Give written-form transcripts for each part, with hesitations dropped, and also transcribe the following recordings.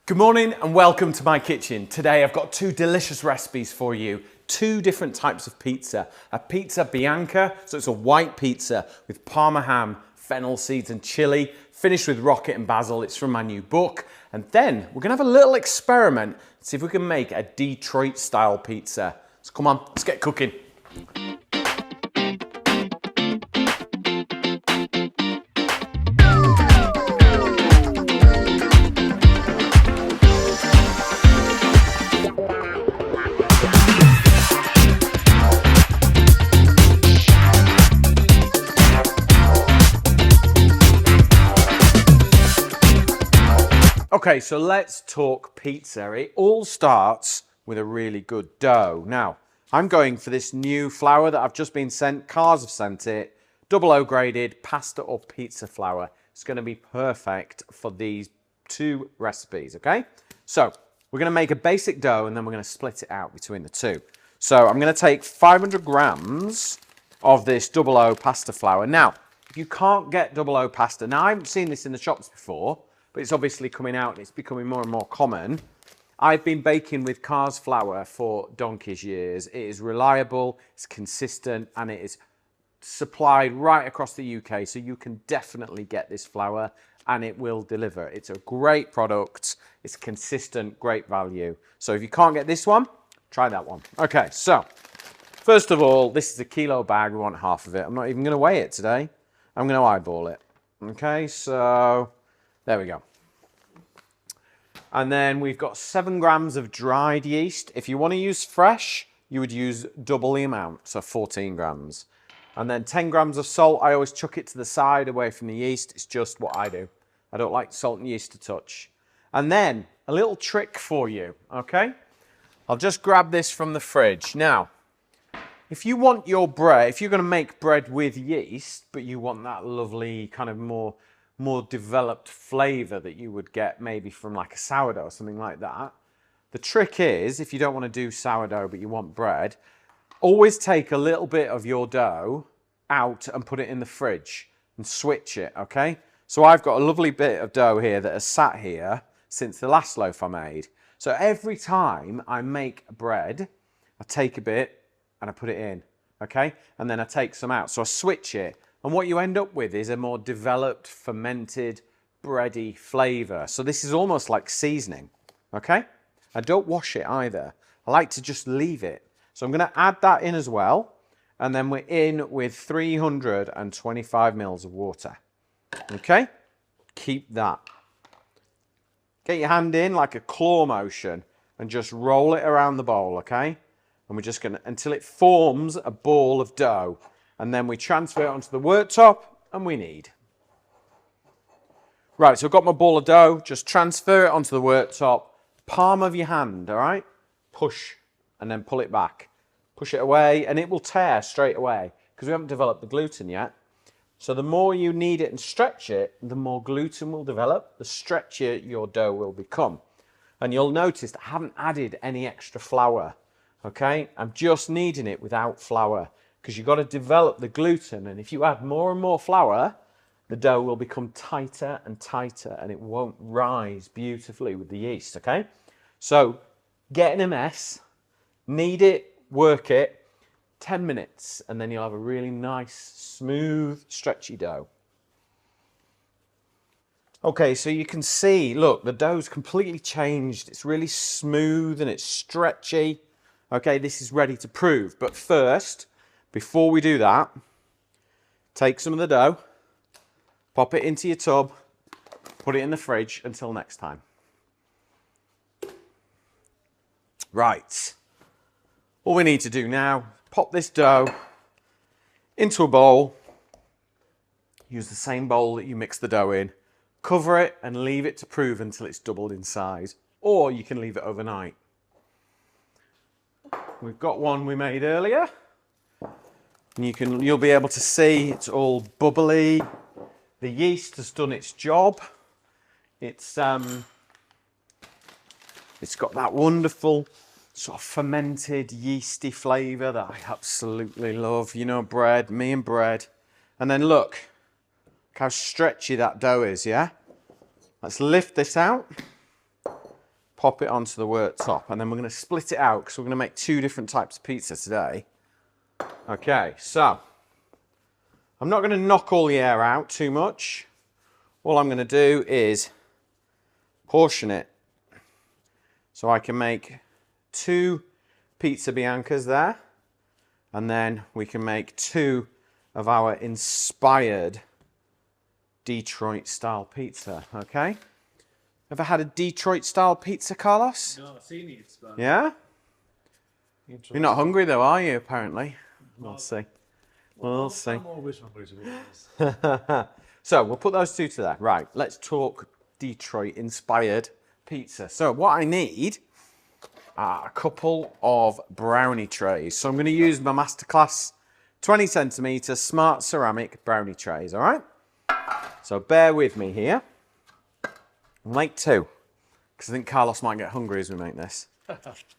Good morning and welcome to my kitchen. Today I've got two delicious recipes for you. Two different types of pizza. A pizza bianca, so it's a white pizza with parma ham, fennel seeds and chili, finished with rocket and basil. It's from my new book. And then we're gonna have a little experiment, see if we can make a Detroit style pizza. So come on, let's get cooking. Okay, so let's talk pizza. It all starts with a really good dough. Now, I'm going for this new flour that I've just been sent. Cars have sent it. 00 graded pasta or pizza flour. It's going to be perfect for these two recipes, okay? So, we're going to make a basic dough and then we're going to split it out between the two. So, I'm going to take 500 grams of this 00 pasta flour. Now, if you can't get 00 pasta, now I haven't seen this in the shops before, but it's obviously coming out and it's becoming more and more common. I've been baking with Cars flour for donkey's years. It is reliable, it's consistent, and it is supplied right across the UK, so you can definitely get this flour and it will deliver. It's a great product, it's consistent, great value. So if you can't get this one, try that one. Okay, so first of all, this is a kilo bag, we want half of it. I'm not even gonna weigh it today, I'm gonna eyeball it. Okay, so there we go. And then we've got 7 grams of dried yeast. If you want to use fresh, you would use double the amount, so 14 grams. And then 10 grams of salt. I always chuck it to the side away from the yeast. It's just what I do. I don't like salt and yeast to touch. And then a little trick for you, okay? I'll just grab this from the fridge. Now, if you want your bread, if you're going to make bread with yeast, but you want that lovely kind of more developed flavor that you would get maybe from like a sourdough or something like that. The trick is, if you don't want to do sourdough but you want bread, always take a little bit of your dough out and put it in the fridge and switch it, okay? So I've got a lovely bit of dough here that has sat here since the last loaf I made. So every time I make bread, I take a bit and I put it in, okay? And then I take some out. So I switch it. And what you end up with is a more developed, fermented, bready flavour. So this is almost like seasoning, okay? I don't wash it either. I like to just leave it. So I'm going to add that in as well. And then we're in with 325 mils of water, okay? Keep that. Get your hand in like a claw motion and just roll it around the bowl, okay? And we're just going to, until it forms a ball of dough. And then we transfer it onto the worktop and we knead. Right, so I've got my ball of dough. Just transfer it onto the worktop. Palm of your hand, all right? Push and then pull it back. Push it away and it will tear straight away because we haven't developed the gluten yet. So the more you knead it and stretch it, the more gluten will develop, the stretchier your dough will become. And you'll notice that I haven't added any extra flour, okay? I'm just kneading it without flour, because you've got to develop the gluten, and if you add more and more flour, the dough will become tighter and tighter and it won't rise beautifully with the yeast, okay? So get in a mess, knead it, work it, 10 minutes, and then you'll have a really nice, smooth, stretchy dough. Okay, so you can see, look, the dough's completely changed. It's really smooth and it's stretchy. Okay, this is ready to prove, but first, before we do that, take some of the dough, pop it into your tub, put it in the fridge until next time. Right, all we need to do now, pop this dough into a bowl, use the same bowl that you mixed the dough in, cover it and leave it to prove until it's doubled in size, or you can leave it overnight. We've got one we made earlier. And you'll be able to see it's all bubbly. The yeast has done its job. It's got that wonderful sort of fermented yeasty flavour that I absolutely love. You know, bread, me and bread. And then look how stretchy that dough is, yeah? Let's lift this out. pop it onto the worktop, and then we're going to split it out because we're going to make 2 different types of pizza today. Okay, so I'm not going to knock all the air out too much. All I'm going to do is portion it so I can make 2 pizza biancas there, and then we can make 2 of our inspired Detroit style pizza. Okay, ever had a Detroit style pizza, Carlos? No, I've seen it, but Yeah, you're not hungry though, are you? Apparently. We'll see. We'll see. I'm always hungry, to be honest. So we'll put those 2 to there. Right, let's talk Detroit inspired pizza. So what I need are a couple of brownie trays. So I'm going to use my Masterclass 20 centimeter smart ceramic brownie trays, all right? So bear with me here. We'll make 2, because I think Carlos might get hungry as we make this.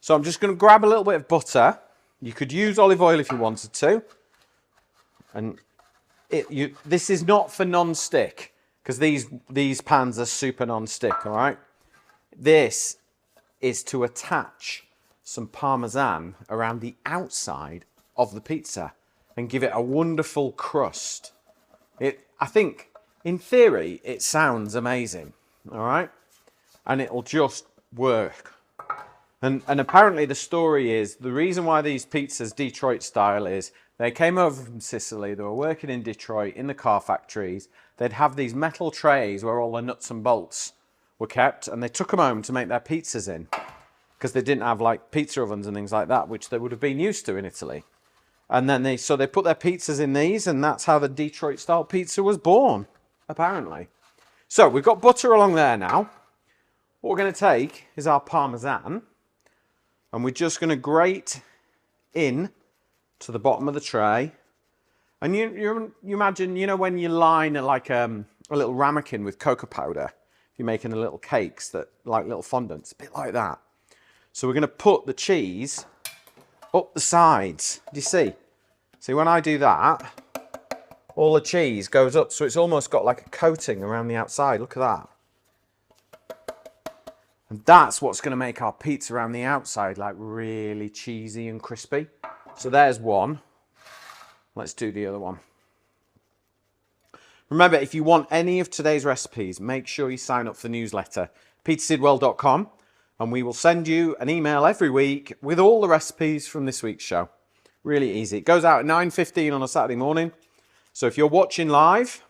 So I'm just going to grab a little bit of butter. You could use olive oil if you wanted to. And this is not for non-stick, because these pans are super non-stick, all right? This is to attach some Parmesan around the outside of the pizza and give it a wonderful crust. I think, in theory, it sounds amazing, all right? And it'll just work. And apparently the story is, the reason why these pizzas Detroit style is, they came over from Sicily, they were working in Detroit in the car factories. They'd have these metal trays where all the nuts and bolts were kept, and they took them home to make their pizzas in, because they didn't have like pizza ovens and things like that, which they would have been used to in Italy. And then they put their pizzas in these, and that's how the Detroit style pizza was born, apparently. So we've got butter along there now. What we're going to take is our Parmesan, and we're just going to grate in to the bottom of the tray. And you imagine, you know, when you line like a little ramekin with cocoa powder, you're making the little cakes that like little fondants, a bit like that. So we're going to put the cheese up the sides. Do you see? See, when I do that, all the cheese goes up, so it's almost got like a coating around the outside. Look at that. And that's what's going to make our pizza around the outside like really cheesy and crispy. So there's one. Let's do the other one. Remember, if you want any of today's recipes, make sure you sign up for the newsletter, petersidwell.com, and we will send you an email every week with all the recipes from this week's show. Really easy. It goes out at 9:15 on a Saturday morning. So if you're watching live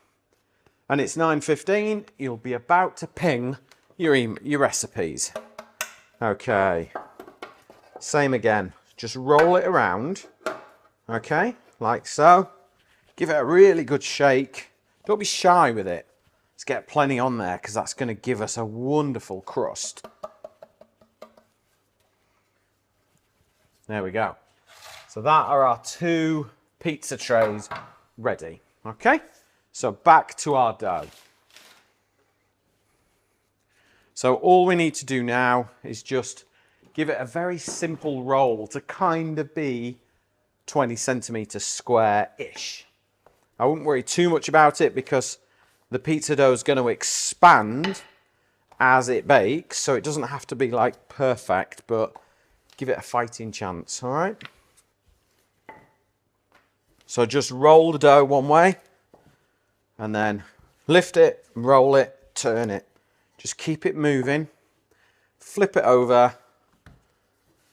and it's 9:15, you'll be about to ping your recipes. Okay. Same again. Just roll it around. Okay, like so. Give it a really good shake. Don't be shy with it. Let's get plenty on there, because that's going to give us a wonderful crust. There we go. So that are our 2 pizza trays ready. Okay, so back to our dough. So all we need to do now is just give it a very simple roll to kind of be 20 centimeters square-ish. I wouldn't worry too much about it, because the pizza dough is going to expand as it bakes, so it doesn't have to be like perfect, but give it a fighting chance, all right? So just roll the dough one way, and then lift it, roll it, turn it. Just keep it moving, flip it over,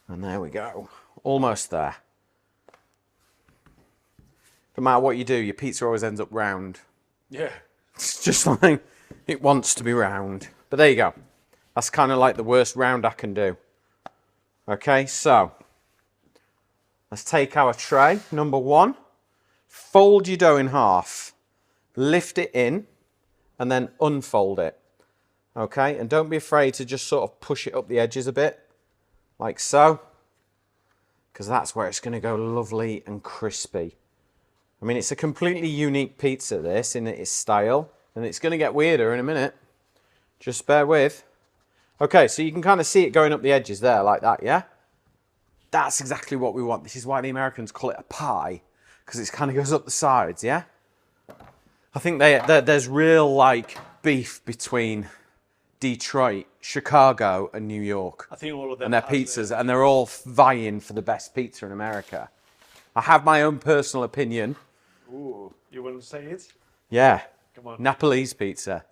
and there we go. Almost there. No matter what you do, your pizza always ends up round. Yeah. It's just like it wants to be round. But there you go. That's kind of like the worst round I can do. Okay, so let's take our tray, number 1. Fold your dough in half. Lift it in and then unfold it. Okay, and don't be afraid to just sort of push it up the edges a bit, like so, because that's where it's going to go lovely and crispy. I mean, it's a completely unique pizza, this, in its style, and it's going to get weirder in a minute. Just bear with. Okay, so you can kind of see it going up the edges there, like that, yeah? That's exactly what we want. This is why the Americans call it a pie, because it kind of goes up the sides, yeah? I think there's real, like, beef between Detroit, Chicago, and New York. I think all of them. And their pizzas, and they're all vying for the best pizza in America. I have my own personal opinion. Ooh, you want to say it? Yeah. Come on. Napolese pizza.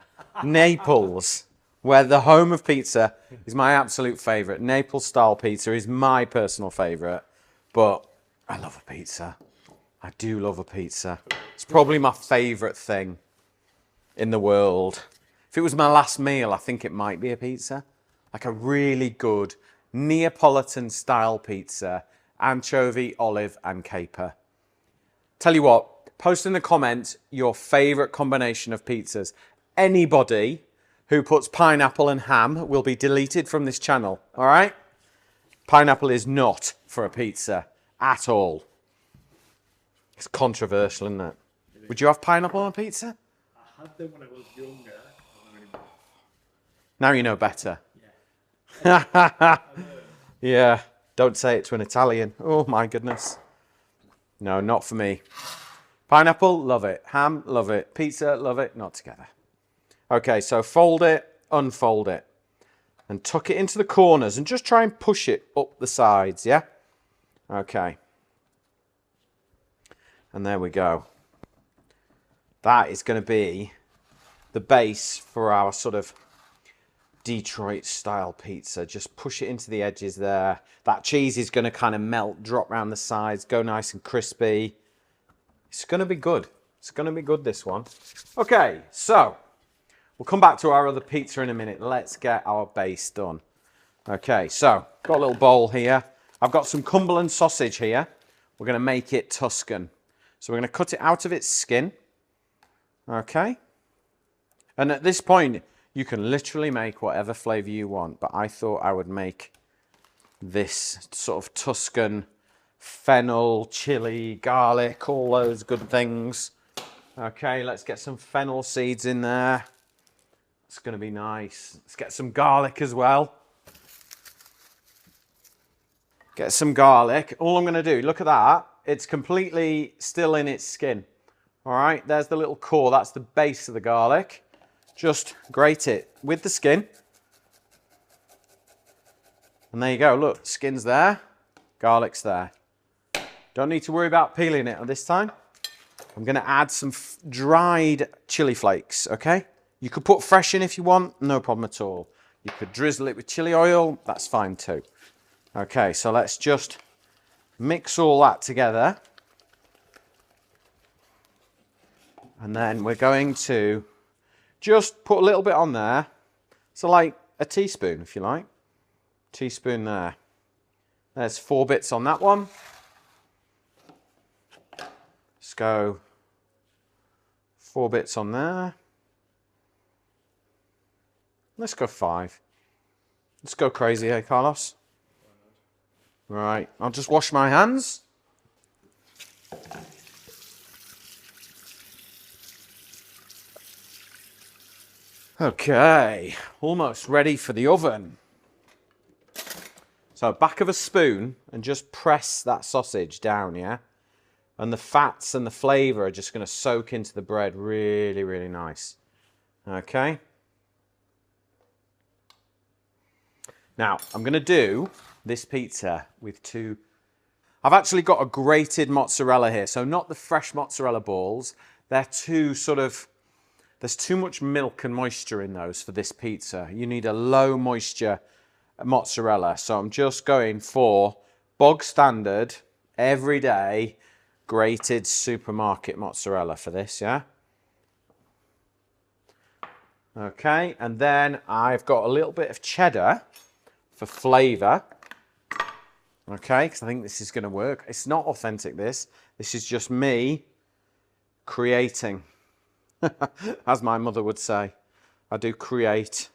Naples, where the home of pizza, is my absolute favourite. Naples style pizza is my personal favourite. But I love a pizza. I do love a pizza. It's probably my favourite thing in the world. If it was my last meal, I think it might be a pizza. Like a really good Neapolitan style pizza. Anchovy, olive and caper. Tell you what, post in the comments your favourite combination of pizzas. Anybody who puts pineapple and ham will be deleted from this channel, all right? Pineapple is not for a pizza at all. It's controversial, isn't it? Would you have pineapple on a pizza? I had them when I was younger. Now you know better. Yeah. Yeah. Don't say it to an Italian. Oh my goodness. No, not for me. Pineapple, love it. Ham, love it. Pizza, love it. Not together. Okay, so fold it, unfold it, and tuck it into the corners and just try and push it up the sides, yeah? Okay. And there we go. That is going to be the base for our sort of Detroit style pizza. Just push it into the edges there. That cheese is going to kind of melt, drop around the sides, go nice and crispy. It's going to be good. It's going to be good, this one. Okay, so we'll come back to our other pizza in a minute. Let's get our base done. Okay, so got a little bowl here. I've got some Cumberland sausage here. We're going to make it Tuscan. So we're going to cut it out of its skin. Okay. And at this point, you can literally make whatever flavour you want. But I thought I would make this sort of Tuscan fennel, chili, garlic, all those good things. Okay, let's get some fennel seeds in there. It's going to be nice. Let's get some garlic as well. Get some garlic. All I'm going to do, look at that. It's completely still in its skin. All right, there's the little core. That's the base of the garlic. Just grate it with the skin. And there you go. Look, skin's there. Garlic's there. Don't need to worry about peeling it this time. I'm going to add some dried chili flakes, okay? You could put fresh in if you want. No problem at all. You could drizzle it with chili oil. That's fine too. Okay, so let's just mix all that together. And then we're going to just put a little bit on there. So like a teaspoon, if you like. Teaspoon there. There's 4 bits on that one. Let's go 4 bits on there. Let's go 5. Let's go crazy, eh, Carlos? Right, I'll just wash my hands. Okay, almost ready for the oven. So back of a spoon and just press that sausage down, yeah? And the fats and the flavour are just going to soak into the bread really, really nice. Okay. Now, I'm going to do this pizza with 2... I've actually got a grated mozzarella here. So not the fresh mozzarella balls. They're too sort of... There's too much milk and moisture in those for this pizza. You need a low moisture mozzarella. So I'm just going for bog standard, everyday, grated supermarket mozzarella for this, yeah? Okay, and then I've got a little bit of cheddar for flavour. Okay, because I think this is going to work. It's not authentic, this. This is just me creating. As my mother would say. I do create.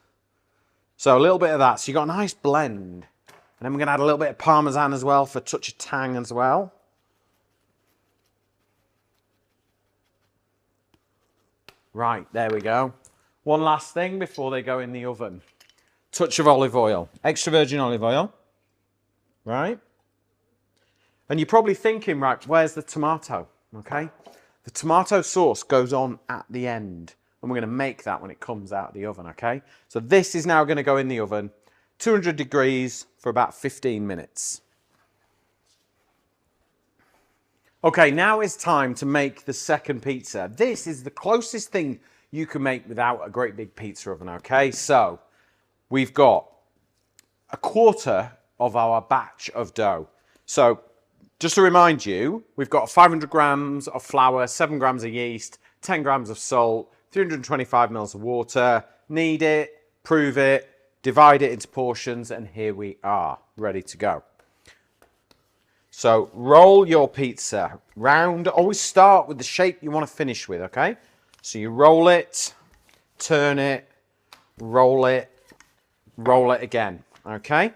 So a little bit of that. So you've got a nice blend. And then we're going to add a little bit of Parmesan as well for a touch of tang as well. Right, there we go. One last thing before they go in the oven. Touch of olive oil. Extra virgin olive oil. Right? And you're probably thinking, right, where's the tomato? Okay? The tomato sauce goes on at the end. and we're going to make that when it comes out of the oven, okay? So this is now going to go in the oven, 200 degrees for about 15 minutes. Okay, now it's time to make the second pizza. This is the closest thing you can make without a great big pizza oven, okay? So we've got a quarter of our batch of dough. So just to remind you, we've got 500 grams of flour, 7 grams of yeast, 10 grams of salt, 325 mils of water. Knead it, prove it, divide it into portions, and here we are, ready to go. So roll your pizza round. Always start with the shape you want to finish with, okay? So you roll it, turn it, roll it again, okay?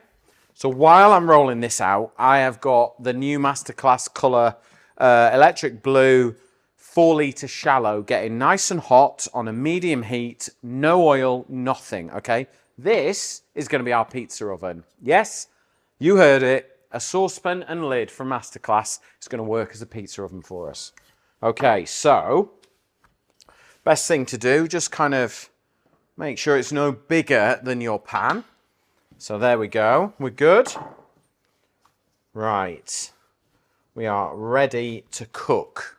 So while I'm rolling this out, I have got the new Masterclass Colour Electric Blue 4-litre shallow getting nice and hot on a medium heat, no oil, nothing, okay? This is going to be our pizza oven. Yes, you heard it. A saucepan and lid from Masterclass is going to work as a pizza oven for us. Okay, so best thing to do, just kind of make sure it's no bigger than your pan. So there we go. We're good. Right. We are ready to cook.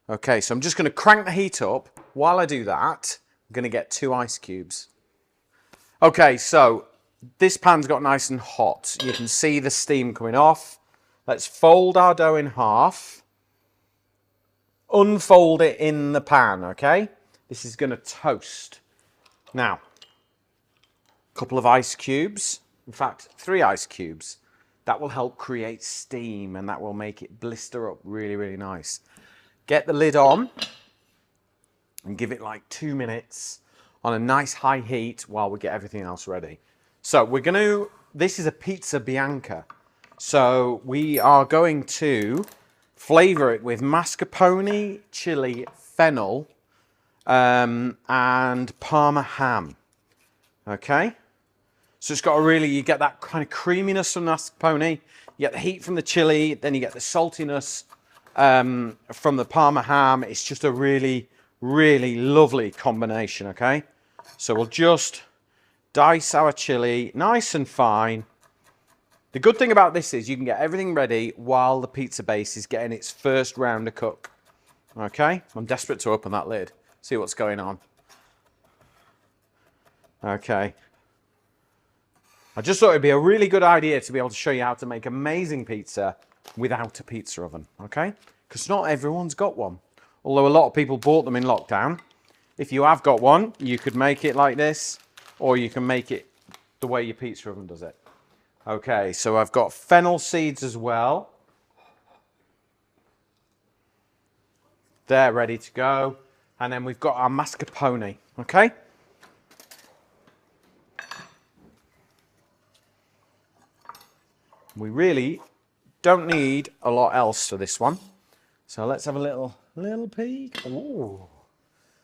Okay, so I'm just going to crank the heat up. While I do that, I'm going to get 2 ice cubes. Okay, so this pan's got nice and hot. You can see the steam coming off. Let's fold our dough in half. Unfold it in the pan, okay? This is going to toast. Now, a couple of ice cubes. In fact, 3 ice cubes. That will help create steam and that will make it blister up really, really nice. Get the lid on and give it like 2 minutes on a nice high heat while we get everything else ready. So we're going to, this is a pizza bianca. So we are going to flavor it with mascarpone, chili, fennel, and Parma ham. Okay? So it's got a really, you get that kind of creaminess from mascarpone, you get the heat from the chili, then you get the saltiness from the Parma ham. It's just a really, really lovely combination, okay? So we'll just dice our chili nice and fine. The good thing about this is you can get everything ready while the pizza base is getting its first round of cook. Okay, I'm desperate to open that lid, see what's going on. Okay. I just thought it'd be a really good idea to be able to show you how to make amazing pizza without a pizza oven, okay? Because not everyone's got one. Although a lot of people bought them in lockdown. If you have got one, you could make it like this, or you can make it the way your pizza oven does it. Okay, so I've got fennel seeds as well. They're ready to go. And then we've got our mascarpone, okay? We really don't need a lot else for this one. So let's have a little peek. Ooh.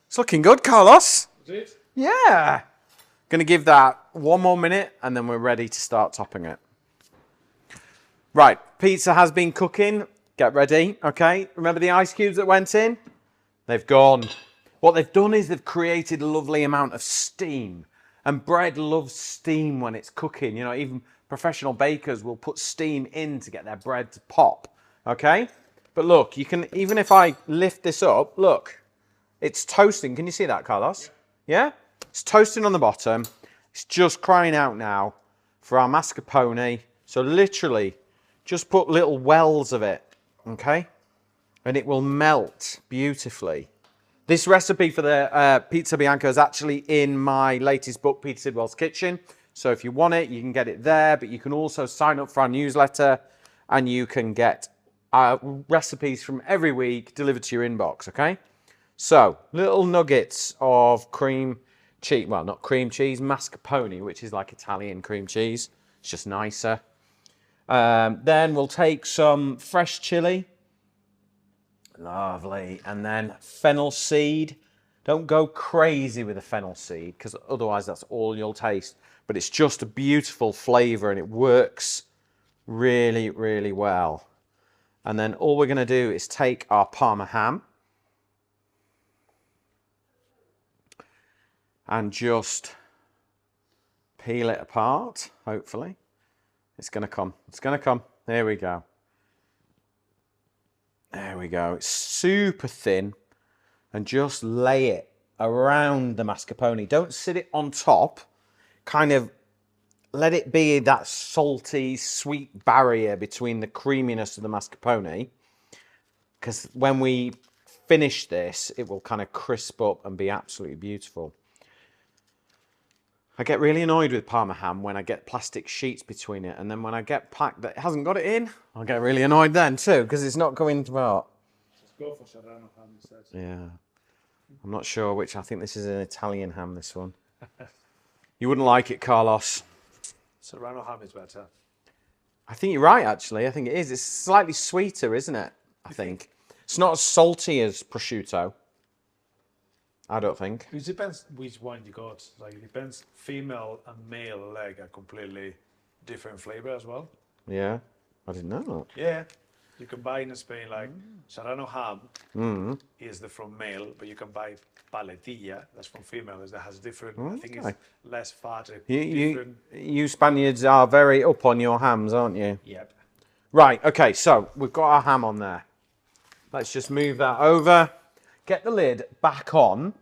It's looking good, Carlos. Is it? Yeah. Going to give that 1 more minute and then we're ready to start topping it. Right, pizza has been cooking. Get ready, okay? Remember the ice cubes that went in? They've gone. What they've done is they've created a lovely amount of steam. And bread loves steam when it's cooking. You know, even professional bakers will put steam in to get their bread to pop, okay? But look, you can, even if I lift this up, look, it's toasting. Can you see that, Carlos? Yeah? It's toasting on the bottom. It's just crying out now for our mascarpone. So literally, just put little wells of it, okay? And it will melt beautifully. This recipe for the pizza bianca is actually in my latest book, Peter Sidwell's Kitchen. So if you want it, you can get it there, but you can also sign up for our newsletter and you can get recipes from every week delivered to your inbox, okay? So, little nuggets of cream cheese, well, not cream cheese, mascarpone, which is like Italian cream cheese. It's just nicer. Then we'll take some fresh chili. Lovely. And then fennel seed. Don't go crazy with the fennel seed because otherwise that's all you'll taste. But it's just a beautiful flavour and it works really, really well. And then all we're going to do is take our Parma ham. and just peel it apart, hopefully. It's going to come. It's going to come. There we go. There we go. It's super thin, and just lay it around the mascarpone. Don't sit it on top. Kind of let it be that salty, sweet barrier between the creaminess of the mascarpone. Because when we finish this, it will kind of crisp up and be absolutely beautiful. I get really annoyed with Parma ham when I get plastic sheets between it, and then when I get pack that hasn't got it in, I get really annoyed then too, because it's not going to out. Just go for Serrano ham instead. Yeah. I'm not sure which. I think this is an Italian ham, this one. You wouldn't like it, Carlos. Serrano ham is better. I think you're right, actually. I think it is. It's slightly sweeter, isn't it? I think. It's not as salty as prosciutto. I don't think. It depends which one you got. Like, it depends. Female and male leg are completely different flavor as well. Yeah. I didn't know that. Yeah. You can buy in Spain, like, Serrano ham is the from male, but you can buy paletilla, that's from female, that has different, I think it's less fat. You Spaniards are very up on your hams, aren't you? Yep. Right, okay, so we've got our ham on there. Let's just move that over. Get the lid back on,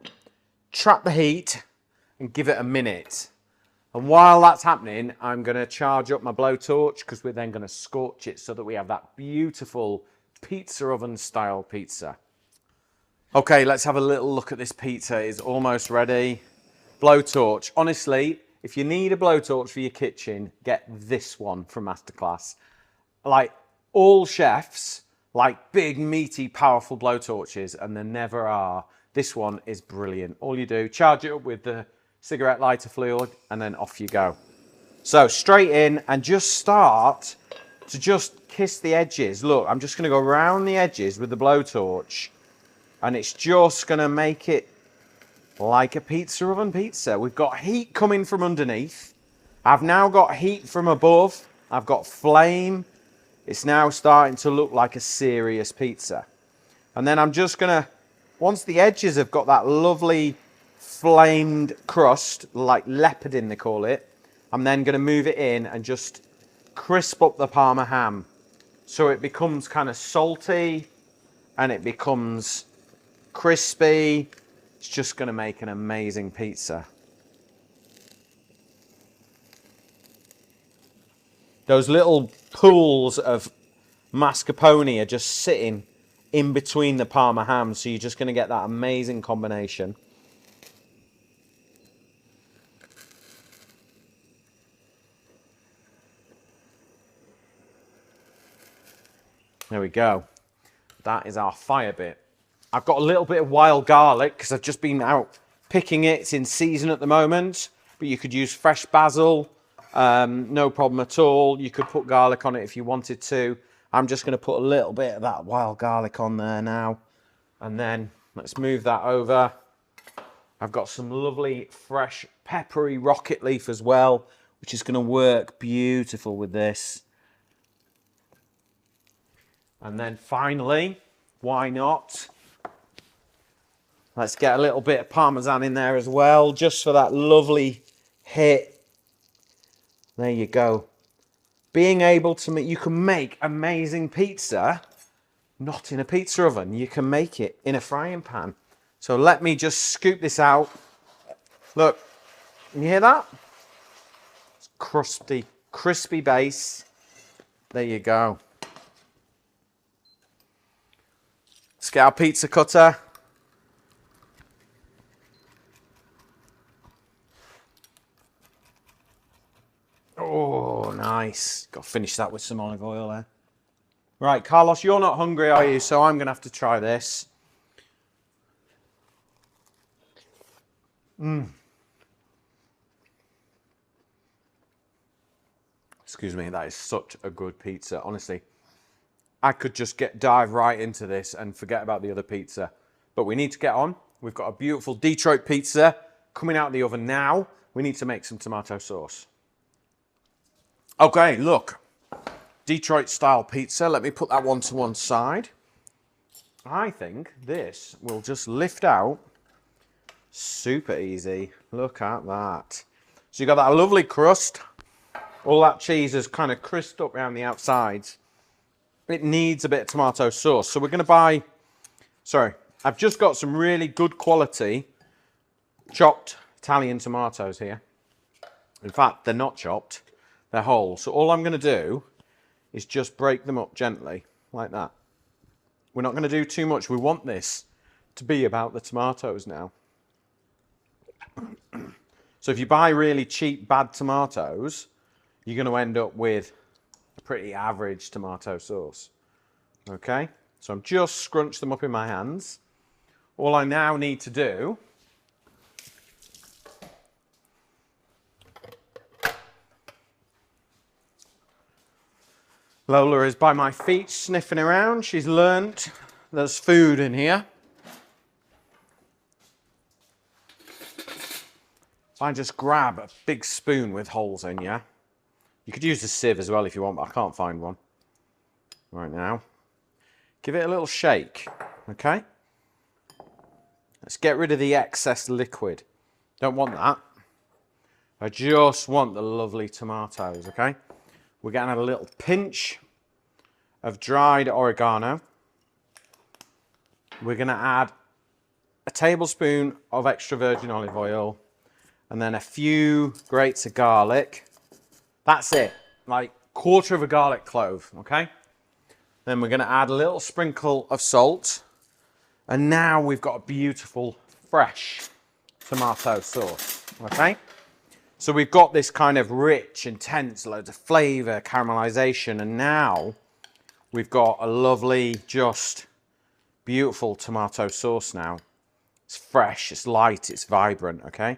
trap the heat, and give it a minute. And while that's happening, I'm going to charge up my blowtorch, because we're then going to scorch it so that we have that beautiful pizza oven style pizza. Okay, let's have a little look at this pizza. It's almost ready. Blowtorch. Honestly, if you need a blowtorch for your kitchen, get this one from Masterclass. Like, all chefs like big, meaty, powerful blowtorches, and there never are. This one is brilliant. All you do, charge it up with the cigarette lighter fluid, and then off you go. So straight in, and just start to just kiss the edges. Look, I'm just going to go around the edges with the blowtorch, and it's just going to make it like a pizza oven pizza. We've got heat coming from underneath. I've now got heat from above. I've got flame. It's now starting to look like a serious pizza. And then I'm just going to, once the edges have got that lovely flamed crust, like leoparding they call it, I'm then going to move it in and just crisp up the Parma ham. So it becomes kind of salty and it becomes crispy. It's just going to make an amazing pizza. Those little pools of mascarpone are just sitting in between the Parma ham, so you're just going to get that amazing combination. There we go. That is our fire bit. I've got a little bit of wild garlic because I've just been out picking it. It's in season at the moment, but you could use fresh basil, no problem at all. You could put garlic on it if you wanted to. I'm just going to put a little bit of that wild garlic on there now. And then let's move that over. I've got some lovely fresh peppery rocket leaf as well, which is going to work beautiful with this. And then finally, why not? Let's get a little bit of Parmesan in there as well, just for that lovely hit. There you go. Being able to make, you can make amazing pizza, not in a pizza oven. You can make it in a frying pan. So let me just scoop this out. Look, you hear that? It's crusty, crispy base. There you go. Let's get our pizza cutter. Oh, nice. Got to finish that with some olive oil there. Right, Carlos, you're not hungry, are you? So I'm going to have to try this. Excuse me, that is such a good pizza, honestly. I could just dive right into this and forget about the other pizza. But we need to get on. We've got a beautiful Detroit pizza coming out of the oven now. We need to make some tomato sauce. Okay, look. Detroit style pizza. Let me put that one to one side. I think this will just lift out Super easy. Look at that. So you got that lovely crust. All that cheese is kind of crisped up around the outsides. It needs a bit of tomato sauce. So we're going to buy, I've just got some really good quality chopped Italian tomatoes here. In fact, they're not chopped, they're whole. So all I'm going to do is just break them up gently, like that. We're not going to do too much. We want this to be about the tomatoes now. So if you buy really cheap, bad tomatoes, you're going to end up with a pretty average tomato sauce. Okay, so I'm just scrunched them up in my hands. All I now need to do Lola is by my feet sniffing around. She's learnt there's food in here. If I just grab a big spoon with holes in, yeah? You could use a sieve as well if you want, but I can't find one right now. Give it a little shake, okay? Let's get rid of the excess liquid. Don't want that. I just want the lovely tomatoes, okay? We're going to add a little pinch of dried oregano. We're going to add a tablespoon of extra virgin olive oil and then a few grates of garlic. That's it, like quarter of a garlic clove, okay? Then we're going to add a little sprinkle of salt. And now we've got a beautiful, fresh tomato sauce, okay? So we've got this kind of rich, intense, loads of flavour, caramelisation, and now we've got a lovely, just beautiful tomato sauce now. It's fresh, it's light, it's vibrant, okay?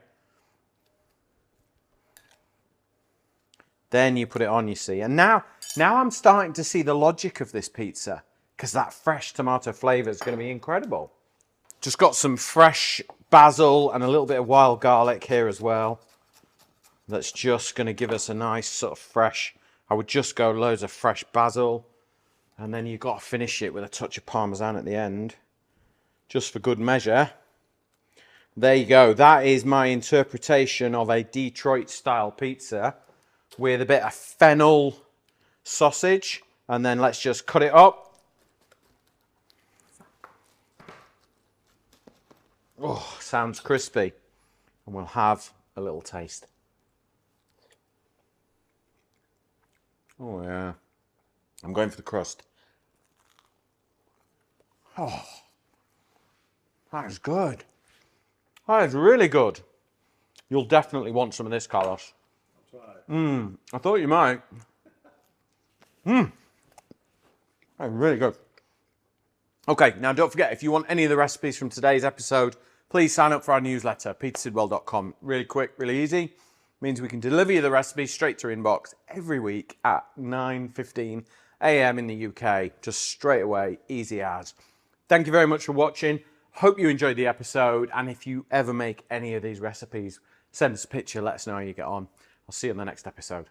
Then you put it on, you see. And now I'm starting to see the logic of this pizza, because that fresh tomato flavour is going to be incredible. Just got some fresh basil and a little bit of wild garlic here as well. That's just going to give us a nice sort of fresh, I would just go loads of fresh basil. And then you've got to finish it with a touch of parmesan at the end, just for good measure. There you go. That is my interpretation of a Detroit-style pizza with a bit of fennel sausage. And then let's just cut it up. Oh, sounds crispy. And we'll have a little taste. Oh, yeah. I'm going for the crust. Oh, that is good. That is really good. You'll definitely want some of this, Carlos. I thought you might. That's really good. Okay, now don't forget, if you want any of the recipes from today's episode, please sign up for our newsletter, petersidwell.com. Really quick, really easy. Means we can deliver you the recipes straight to your inbox every week at 9:15 a.m. in the UK. Just straight away, easy as. Thank you very much for watching. Hope you enjoyed the episode. And if you ever make any of these recipes, send us a picture, let us know how you get on. I'll see you in the next episode.